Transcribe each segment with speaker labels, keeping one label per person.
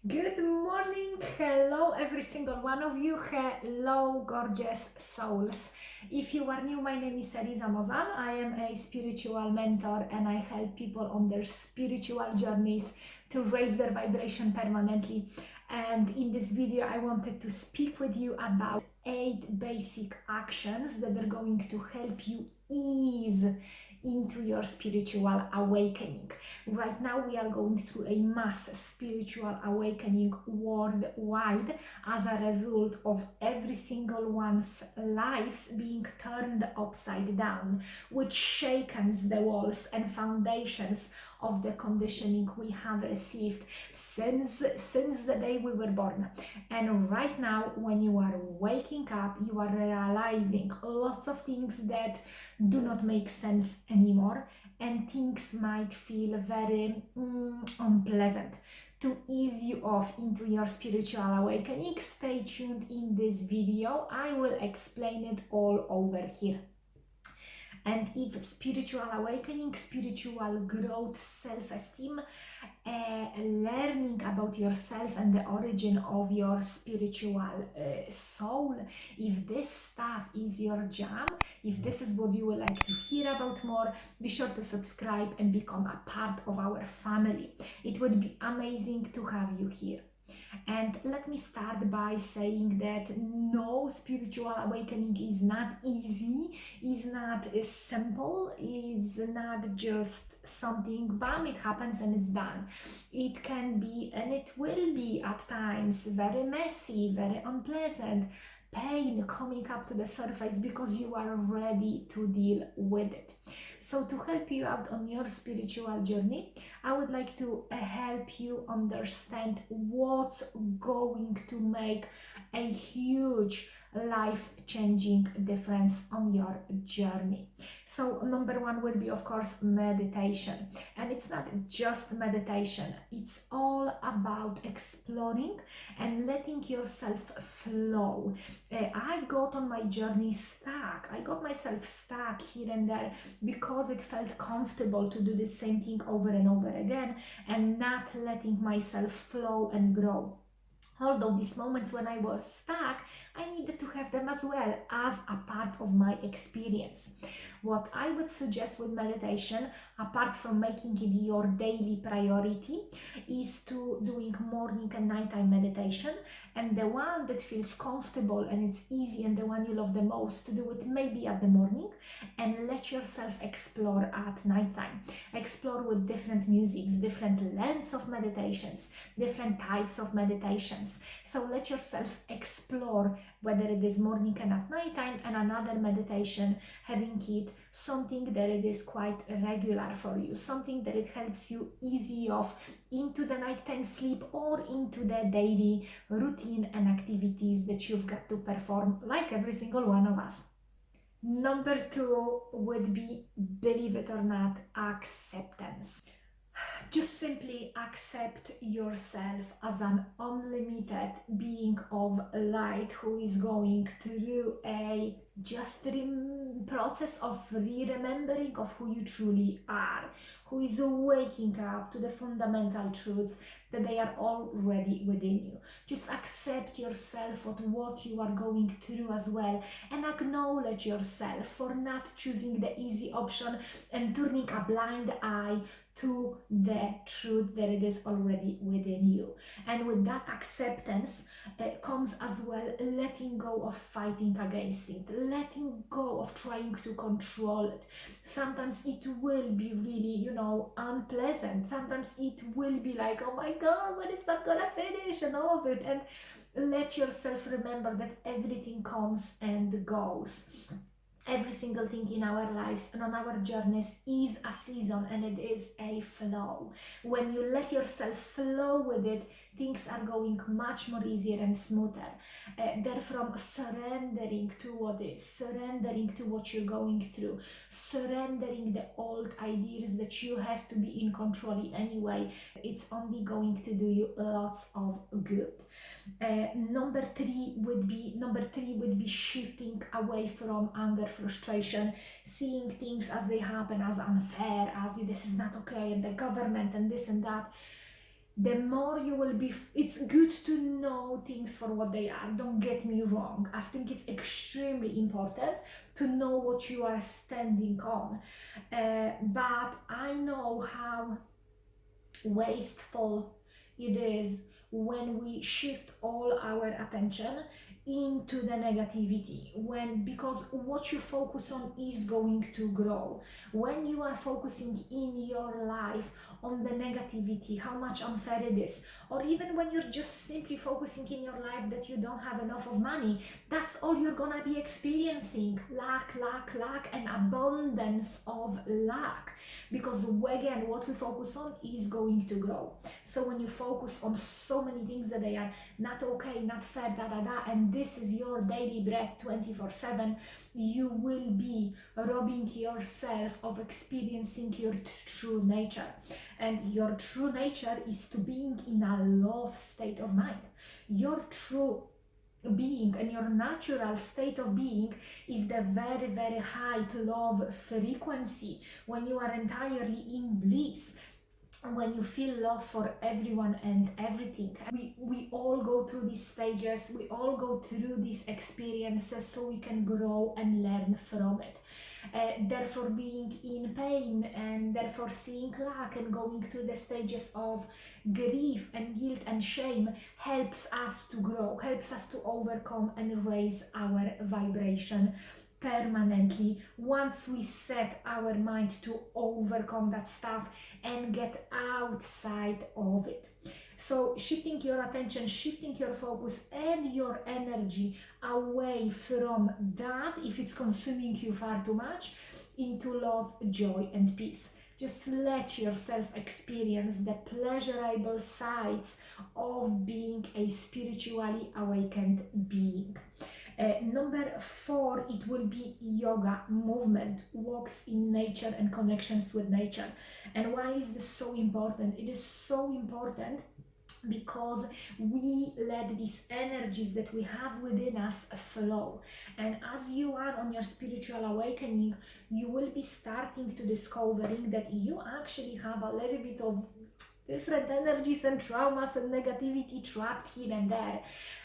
Speaker 1: Good morning, hello every single one of you, hello gorgeous souls. If you are new, my name is Eliza Mozal. I am a spiritual mentor and I help people on their spiritual journeys to raise their vibration permanently. And in this video, I wanted to speak with you about 8 basic actions that are going to help you ease into your spiritual awakening. Right now, we are going through a mass spiritual awakening worldwide as a result of every single one's lives being turned upside down, which shakens the walls and foundations of the conditioning we have received since the day we were born. And right now, when you are waking up, you are realizing lots of things that do not make sense anymore, and things might feel very unpleasant. To ease you off into your spiritual awakening, stay tuned in this video. I will explain it all over here. And if spiritual awakening, spiritual growth, self-esteem, learning about yourself and the origin of your spiritual soul, if this stuff is your jam, if this is what you would like to hear about more, be sure to subscribe and become a part of our family. It would be amazing to have you here. And let me start by saying that no, spiritual awakening is not easy, is not simple, is not just something, bam, it happens and it's done. It can be, and it will be at times, very messy, very unpleasant, pain coming up to the surface because you are ready to deal with it. So to help you out on your spiritual journey, I would like to help you understand what's going to make a huge life-changing difference on your journey. So number one will be, of course, meditation. And it's not just meditation, it's all about exploring and letting yourself flow. I got on my journey stuck. I got myself stuck here and there because it felt comfortable to do the same thing over and over again and not letting myself flow and grow. Although these moments when I was stuck, I needed to have them as well as a part of my experience. What I would suggest with meditation, apart from making it your daily priority, is to doing morning and nighttime meditation, and the one that feels comfortable and it's easy and the one you love the most, to do it maybe at the morning and let yourself explore at nighttime. Explore with different musics, different lengths of meditations, different types of meditations. So let yourself explore whether it is morning and at nighttime, and another meditation, having it something that it is quite regular for you, something that it helps you easy off into the nighttime sleep or into the daily routine and activities that you've got to perform, like every single one of us. Number two would be, believe it or not, acceptance. Just simply accept yourself as an unlimited being of light who is going through a process of re-remembering of who you truly are, who is waking up to the fundamental truths that they are already within you. Just accept yourself for what you are going through as well, and acknowledge yourself for not choosing the easy option and turning a blind eye to the truth that it is already within you. And with that acceptance comes as well letting go of fighting against it, letting go of trying to control it. Sometimes it will be really, unpleasant. Sometimes it will be like, oh my God, when is that gonna finish, and all of it. And let yourself remember that everything comes and goes. Every single thing in our lives and on our journeys is a season, and it is a flow. When you let yourself flow with it, things are going much more easier and smoother. Therefrom, surrendering to what is, surrendering to what you're going through, surrendering the old ideas that you have to be in control in any way, it's only going to do you lots of good. Number three would be shifting away from anger, frustration, seeing things as they happen, as unfair, as this is not okay, and the government and this and that. the more you will be, it's good to know things for what they are, don't get me wrong. I think it's extremely important to know what you are standing on, but I know how wasteful it is when we shift all our attention into the negativity, when, because what you focus on is going to grow. When you are focusing in your life on the negativity, how much unfair it is, or even when you're just simply focusing in your life that you don't have enough of money, that's all you're gonna be experiencing: lack, lack, lack, and abundance of lack. Because again, what we focus on is going to grow. So when you focus on so many things that they are not okay, not fair, da da da, and this is your daily bread 24/7, you will be robbing yourself of experiencing your true nature. And your true nature is to being in a love state of mind. Your true being and your natural state of being is the very, very high love frequency, when you are entirely in bliss, when you feel love for everyone and everything. We all go through these stages, we all go through these experiences so we can grow and learn from it. Therefore, being in pain and therefore seeing lack and going through the stages of grief and guilt and shame helps us to grow, helps us to overcome and raise our vibration permanently, once we set our mind to overcome that stuff and get outside of it. So shifting your attention, shifting your focus and your energy away from that, if it's consuming you far too much, into love, joy and peace. Just let yourself experience the pleasurable sides of being a spiritually awakened being. Number 4, it will be yoga, movement, walks in nature and connections with nature. And why is this so important? It is so important because we let these energies that we have within us flow. And as you are on your spiritual awakening, you will be starting to discovering that you actually have a little bit of different energies and traumas and negativity trapped here and there.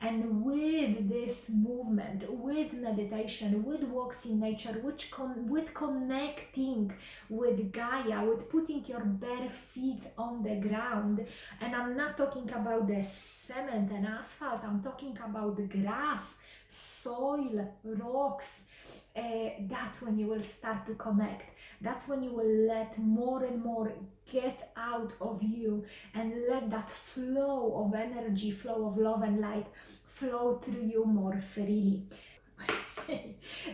Speaker 1: And with this movement, with meditation, with walks in nature, with connecting with Gaia, with putting your bare feet on the ground, and I'm not talking about the cement and asphalt, I'm talking about the grass, soil, rocks, that's when you will start to connect. That's when you will let more and more get out of you and let that flow of energy, flow of love and light flow through you more freely.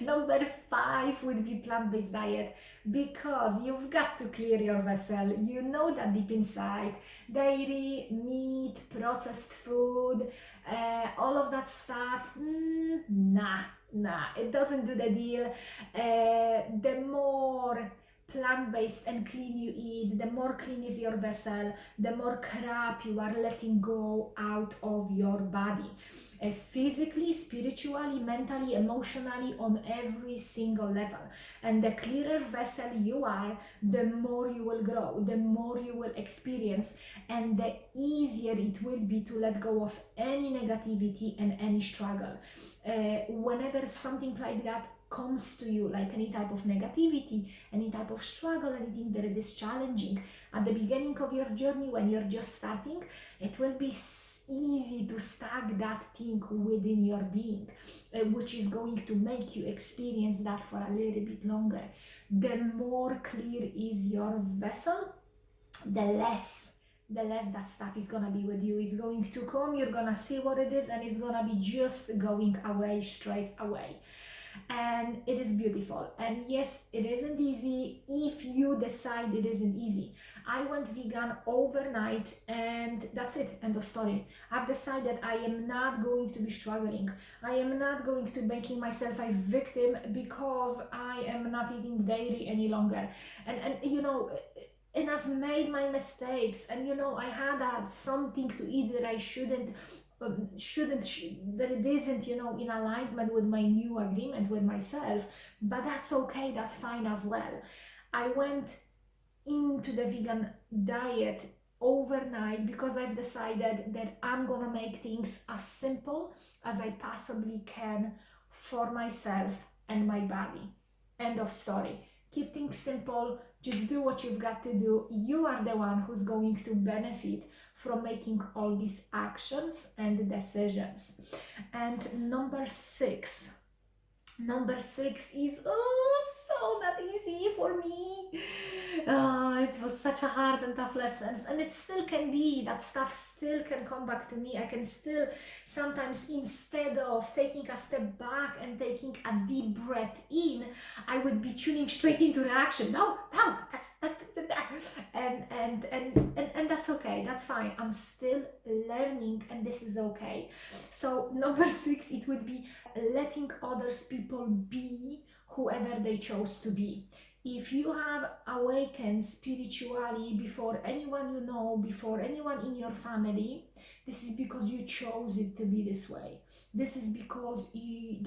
Speaker 1: Number 5 would be plant-based diet, because you've got to clear your vessel. You know that deep inside, dairy, meat, processed food, all of that stuff, nah, it doesn't do the deal. The more plant-based and clean you eat, the more clean is your vessel, the more crap you are letting go out of your body. Physically, spiritually, mentally, emotionally, on every single level. And the clearer vessel you are, the more you will grow, the more you will experience, and the easier it will be to let go of any negativity and any struggle. Whenever something like that comes to you, like any type of negativity, any type of struggle, anything that is challenging at the beginning of your journey, when you're just starting, it will be easy to stack that thing within your being, which is going to make you experience that for a little bit longer. The more clear is your vessel, the less that stuff is gonna be with you. It's going to come, you're gonna see what it is, and it's gonna be just going away, straight away. And it is beautiful. And yes, it isn't easy if you decide it isn't easy. I went vegan overnight and that's it, end of story. I've decided I am not going to be struggling. I am not going to making myself a victim because I am not eating dairy any longer. And you know, and I've made my mistakes, and you know, I had something to eat that I shouldn't, that it isn't, you know, in alignment with my new agreement with myself, but that's okay, that's fine as well. I went into the vegan diet overnight, because I've decided that I'm gonna make things as simple as I possibly can for myself and my body. End of story. Keep things simple, just do what you've got to do. You are the one who's going to benefit from making all these actions and decisions. And number six is so not easy for me. It was such a hard and tough lessons, and it still can be. That stuff still can come back to me. I can still sometimes, instead of taking a step back and taking a deep breath in, I would be tuning straight into reaction. No, that's that, and that's okay. That's fine. I'm still learning, and this is okay. So number six, it would be letting others people be whoever they chose to be. If you have awakened spiritually before anyone you know, before anyone in your family, this is because you chose it to be this way. This is because the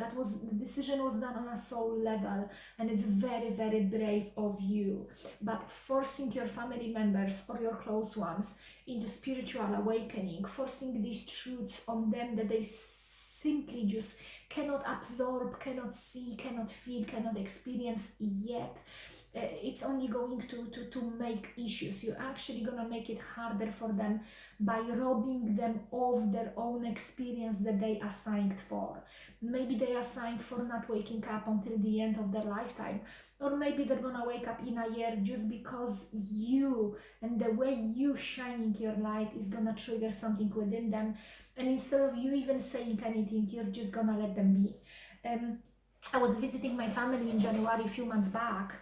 Speaker 1: decision was done on a soul level, and it's very, very brave of you. But forcing your family members or your close ones into spiritual awakening, forcing these truths on them that they simply just cannot absorb, cannot see, cannot feel, cannot experience yet, it's only going to make issues. You're actually gonna make it harder for them by robbing them of their own experience that they are signed for. Maybe they are signed for not waking up until the end of their lifetime, or maybe they're gonna wake up in a year just because you and the way you shining your light is gonna trigger something within them, and instead of you even saying anything, you're just gonna let them be. I was visiting my family in January a few months back,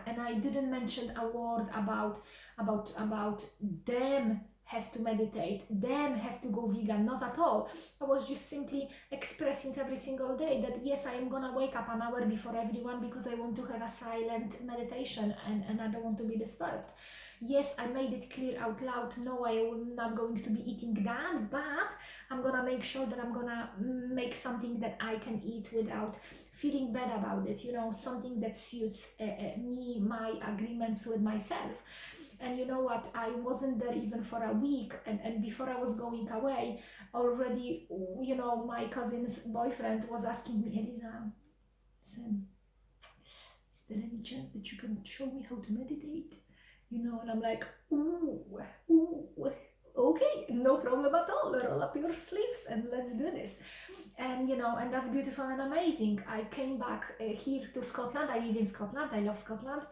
Speaker 1: and I didn't mention a word about them have to meditate, them have to go vegan, not at all. I was just simply expressing every single day that yes, I am gonna wake up an hour before everyone because I want to have a silent meditation, and I don't want to be disturbed. Yes, I made it clear out loud, no, I am not going to be eating that, but I'm gonna make sure that I'm gonna make something that I can eat without feeling bad about it, something that suits me, my agreements with myself. And you know what, I wasn't there even for a week, and before I was going away, already, my cousin's boyfriend was asking me, Eliza, listen, is there any chance that you can show me how to meditate? And I'm like, ooh, okay, no problem at all. Roll up your sleeves and let's do this. And and that's beautiful and amazing. I came back here to Scotland. I live in Scotland. I love Scotland.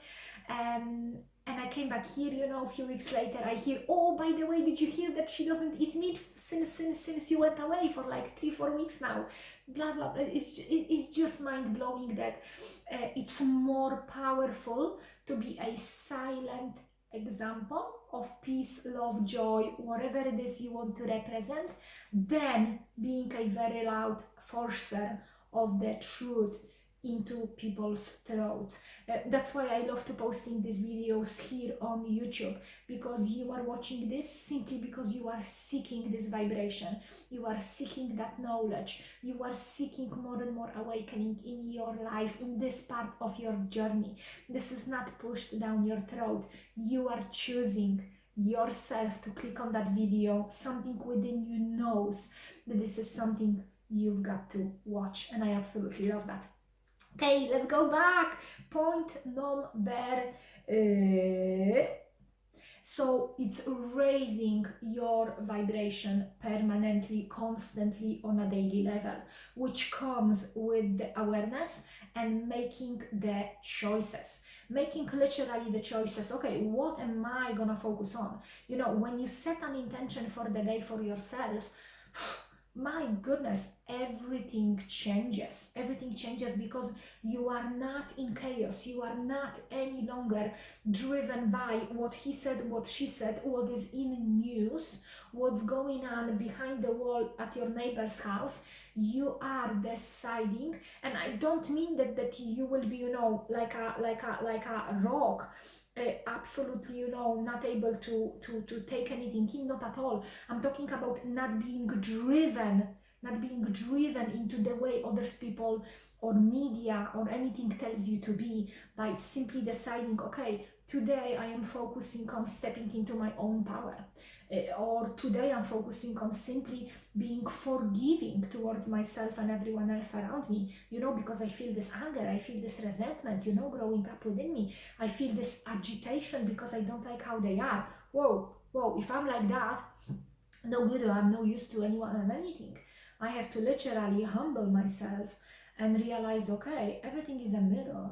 Speaker 1: And I came back here, a few weeks later. I hear, oh, by the way, did you hear that she doesn't eat meat since you went away for like 3-4 weeks now? Blah blah blah. It's just mind blowing that it's more powerful to be a silent example of peace, love, joy, whatever it is you want to represent, than being a very loud forcer of the truth into people's throats. That's why I love to posting these videos here on YouTube, because you are watching this simply because you are seeking this vibration, you are seeking that knowledge, you are seeking more and more awakening in your life, in this part of your journey. This is not pushed down your throat. You are choosing yourself to click on that video. Something within you knows that this is something you've got to watch, and I absolutely love that. Okay, let's go back. Point number so it's raising your vibration permanently, constantly, on a daily level, which comes with the awareness and making the choices. Making literally the choices. Okay, what am I gonna focus on? When you set an intention for the day for yourself, my goodness, everything changes. Everything changes because you are not in chaos. You are not any longer driven by what he said, what she said, what is in news, what's going on behind the wall at your neighbor's house. You are deciding, and I don't mean that you will be, like a rock. Absolutely, not able to take anything in, not at all. I'm talking about not being driven into the way others people or media or anything tells you to be, by simply deciding, okay, today I am focusing on stepping into my own power. Or today I'm focusing on simply being forgiving towards myself and everyone else around me, because I feel this anger, I feel this resentment, growing up within me. I feel this agitation because I don't like how they are. Whoa, if I'm like that, no good, I'm no use to anyone and anything. I have to literally humble myself and realize, okay, everything is a mirror.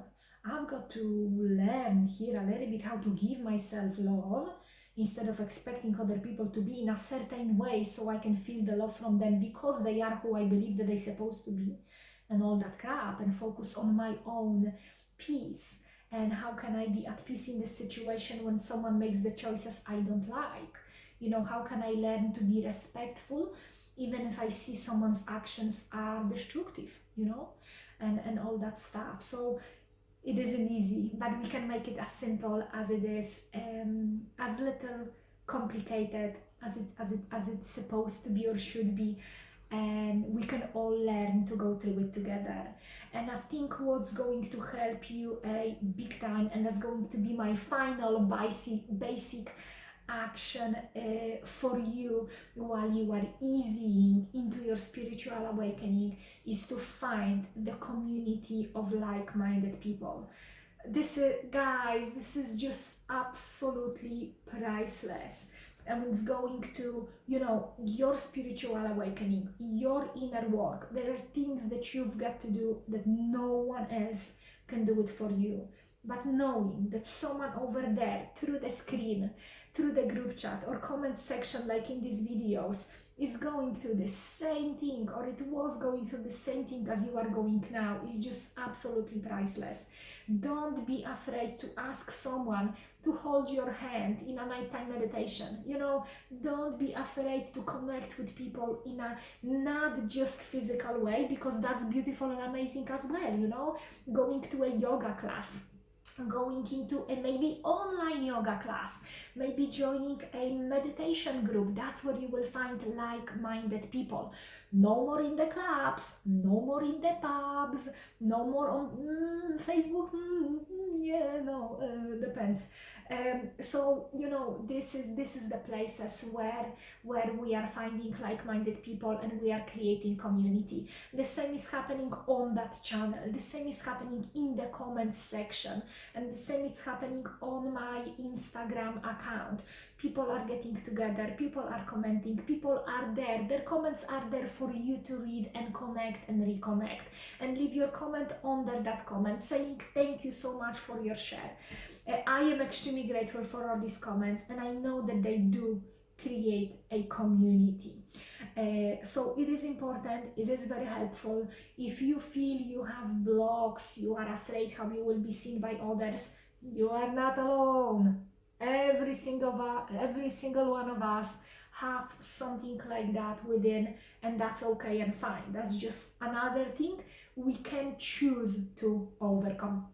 Speaker 1: I've got to learn here a little bit how to give myself love instead of expecting other people to be in a certain way so I can feel the love from them because they are who I believe that they're supposed to be, and all that crap, and focus on my own peace. And how can I be at peace in this situation when someone makes the choices I don't like? How can I learn to be respectful even if I see someone's actions are destructive, and all that stuff. So it isn't easy, but we can make it as simple as it is, as little complicated as it's supposed to be or should be, and we can all learn to go through it together. And I think what's going to help you a big time, and that's going to be my final basic action for you while you are easing into your spiritual awakening, is to find the community of like-minded people. This is, guys, this is just absolutely priceless, and it's going to, your spiritual awakening, your inner work. There are things that you've got to do that no one else can do it for you. But knowing that someone over there, through the screen, through the group chat or comment section like in these videos, is going through the same thing, or it was going through the same thing as you are going now, is just absolutely priceless. Don't be afraid to ask someone to hold your hand in a nighttime meditation. Don't be afraid to connect with people in a not just physical way, because that's beautiful and amazing as well. Going to a yoga class, going into a maybe online yoga class, maybe joining a meditation group. That's where you will find like-minded people. No more in the clubs, no more in the pubs, no more on Facebook. Yeah, no, depends. So this is the places where we are finding like-minded people, and we are creating community. The same is happening on that channel, the same is happening in the comments section, and the same is happening on my Instagram account. People are getting together, people are commenting, people are there, their comments are there for you to read and connect and reconnect, and leave your comment under that comment saying thank you so much for your share. I am extremely grateful for all these comments, and I know that they do create a community. So it is important, it is very helpful. If you feel you have blocks, you are afraid how you will be seen by others, you are not alone. Every single one of us have something like that within, and that's okay and fine. That's just another thing we can choose to overcome.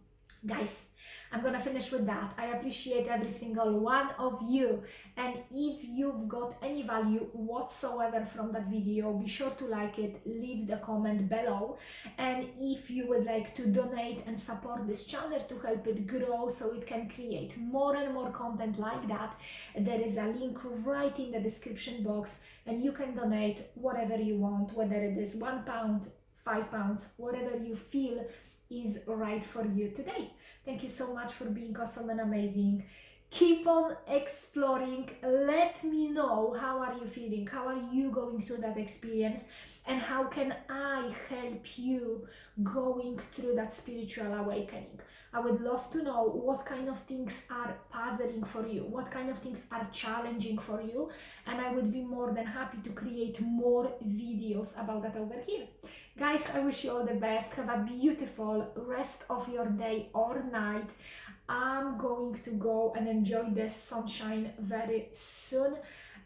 Speaker 1: Guys, I'm gonna finish with that. I appreciate every single one of you, and if you've got any value whatsoever from that video, be sure to like it, leave the comment below, and if you would like to donate and support this channel to help it grow so it can create more and more content like that, there is a link right in the description box, and you can donate whatever you want, whether it is £1, £5, whatever you feel is right for you today. Thank you so much for being awesome and amazing. Keep on exploring. Let me know, how are you feeling? How are you going through that experience? And how can I help you going through that spiritual awakening? I would love to know what kind of things are puzzling for you, what kind of things are challenging for you, and I would be more than happy to create more videos about that over here. Guys, I wish you all the best. Have a beautiful rest of your day or night. I'm going to go and enjoy the sunshine very soon.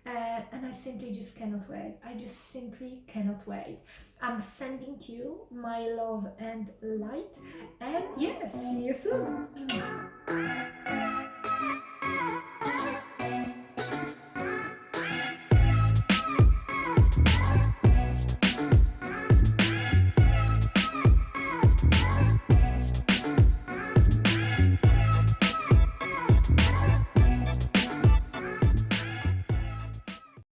Speaker 1: And I simply just cannot wait. I just simply cannot wait. I'm sending you my love and light. And yes, see you soon.